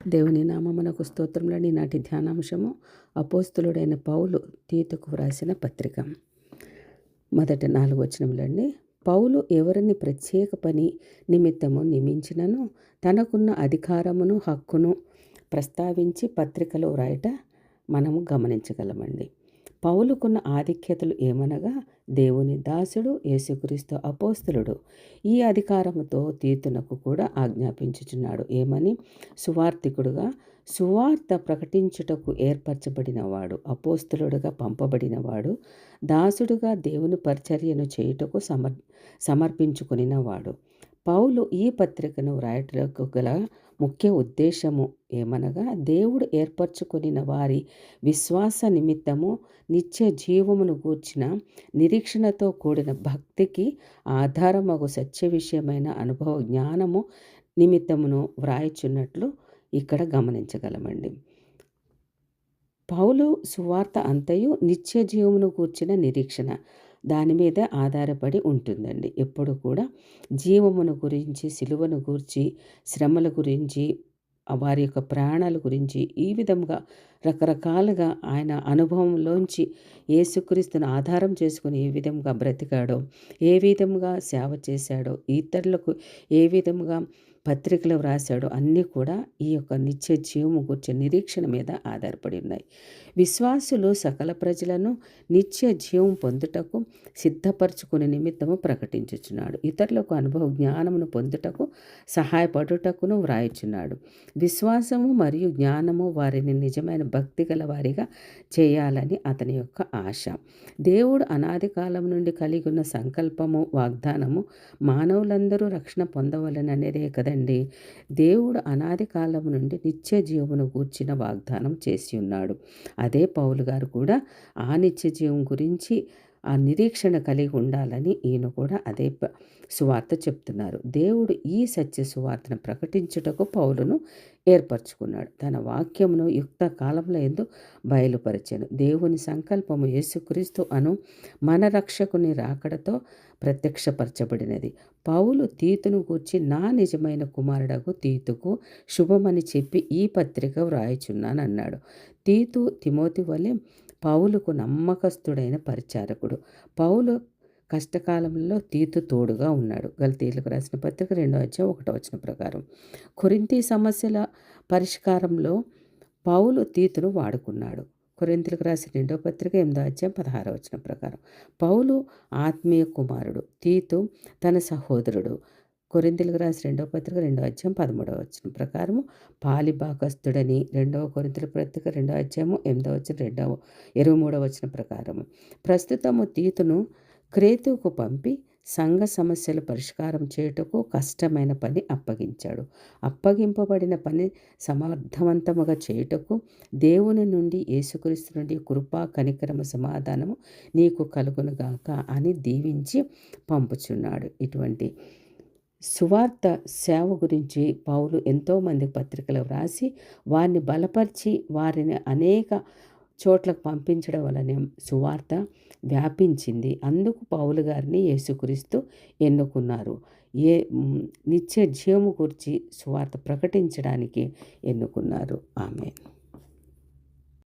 దేవుని నామమునకు స్తోత్రములని నాటి ధ్యానాంశము అపోస్తులుడైన పౌలు తీతుకు వ్రాసిన పత్రిక. మొదటి 4 వచనములండి. పౌలు ఎవరిని ప్రత్యేక పని నిమిత్తము నియమించినను తనకున్న అధికారమును హక్కును ప్రస్తావించి పత్రికలో వ్రాయట మనము గమనించగలమండి. పౌలుకున్న ఆధిక్యతలు ఏమనగా దేవుని దాసుడు, యేసుక్రీస్తు అపోస్తలుడు. ఈ అధికారముతో తీతునకు కూడా ఆజ్ఞాపించుచున్నాడు. ఏమని? సువార్థికుడుగా సువార్త ప్రకటించుటకు ఏర్పరచబడినవాడు, అపోస్తలుడుగా పంపబడినవాడు, దాసుడుగా దేవుని పరిచర్యను చేయుటకు సమర్పించుకొనినవాడు. పౌలు ఈ పత్రికను వ్రాయటకు గల ముఖ్య ఉద్దేశము ఏమనగా దేవుడు ఏర్పరచుకొనిన వారి విశ్వాస నిమిత్తము నిత్య జీవమును గూర్చిన నిరీక్షణతో కూడిన భక్తికి ఆధారమగు సత్య విషయమైన అనుభవ జ్ఞానము నిమిత్తమును వ్రాయిచున్నట్లు ఇక్కడ గమనించగలమండి. పౌలు సువార్త అంతయు నిత్య జీవమును గూర్చిన నిరీక్షణ దాని మీద ఆధారపడి ఉంటుందండి. ఎప్పుడు కూడా జీవమును గురించి, సిలువను గూర్చి, శ్రమల గురించి, వారి యొక్క ప్రాణాల గురించి ఈ విధంగా రకరకాలుగా ఆయన అనుభవంలోంచి యేసుక్రీస్తును ఆధారం చేసుకుని ఏ విధంగా బ్రతికాడో, ఏ విధంగా సేవ చేశాడో, ఇతరులకు ఏ విధంగా పత్రికలు వ్రాశాడో అన్నీ కూడా ఈ యొక్క నిత్య జీవము గురించి నిరీక్షణ మీద ఆధారపడి ఉన్నాయి. విశ్వాసులు సకల ప్రజలను నిత్య జీవం పొందుటకు సిద్ధపరచుకునే నిమిత్తము ప్రకటించుచున్నాడు. ఇతరులకు అనుభవ జ్ఞానమును పొందుటకు సహాయపడుటకును వ్రాయిచున్నాడు. విశ్వాసము మరియు జ్ఞానము వారిని నిజమైన భక్తి గల వారిగా చేయాలని అతని యొక్క ఆశ. దేవుడు అనాది కాలం నుండి కలిగి ఉన్న సంకల్పము, వాగ్దానము మానవులందరూ రక్షణ పొందవలననేదే కదండి. దేవుడు అనాది కాలం నుండి నిత్య జీవమును గూర్చిన వాగ్దానం చేసి ఉన్నాడు. అదే పౌలు గారు కూడా ఆ నిత్య జీవం గురించి ఆ నిరీక్షణ కలిగి ఉండాలని ఈయన కూడా అదే సువార్త చెప్తున్నారు. దేవుడు ఈ సత్య సువార్తను ప్రకటించుటకు పౌలును ఏర్పరచుకున్నాడు. తన వాక్యమును యుక్త కాలంలో ఎందు బయలుపరిచాను. దేవుని సంకల్పము యేసుక్రీస్తు అను మన రక్షకుని రాకడతో ప్రత్యక్షపరచబడినది. పౌలు తీతును గూర్చి నా నిజమైన కుమారుడకు తీతుకు శుభమని చెప్పి ఈ పత్రిక వ్రాయిచున్నానన్నాడు. తీతు తిమోతి వలె పౌలుకు నమ్మకస్తుడైన పరిచారకుడు. పౌలు కష్టకాలంలో తీతు తోడుగా ఉన్నాడు. గలతీయులకు రాసిన పత్రిక 2:1 ప్రకారం కొరింథీ సమస్యల పరిష్కారంలో పౌలు తీతును వాడుకున్నాడు. కొరింథీయులకు రాసిన 2వ పత్రిక 8:16 ప్రకారం పౌలు ఆత్మీయ కుమారుడు, తీతు తన సహోదరుడు. కొరింథీయులకు రాసిన 2వ పత్రిక 2:13 ప్రకారము పాలిభాగస్థుడని 2వ కొరింథీయుల పత్రిక 2:8 ప్రకారము ప్రస్తుతము తీతును క్రేతుకు పంపి సంఘ సమస్యల పరిష్కారం చేయుటకు కష్టమైన పని అప్పగించాడు. అప్పగింపబడిన పని సమర్థవంతముగా చేయుటకు దేవుని నుండి, యేసుక్రీస్తు నుండి కృపా కనికరము సమాధానము నీకు కలుగునుగాక అని దీవించి పంపుచున్నాడు. ఇటువంటి సువార్త సేవ గురించి పౌలు ఎంతోమంది పత్రికలు వ్రాసి వారిని బలపరిచి వారిని అనేక చోట్లకు పంపించడం వలన సువార్త వ్యాపించింది. అందుకు పౌలు గారిని యేసుక్రీస్తు ఎన్నుకున్నారు. నిత్య జీవము గురించి సువార్త ప్రకటించడానికి ఎన్నుకున్నారు. ఆమేన్.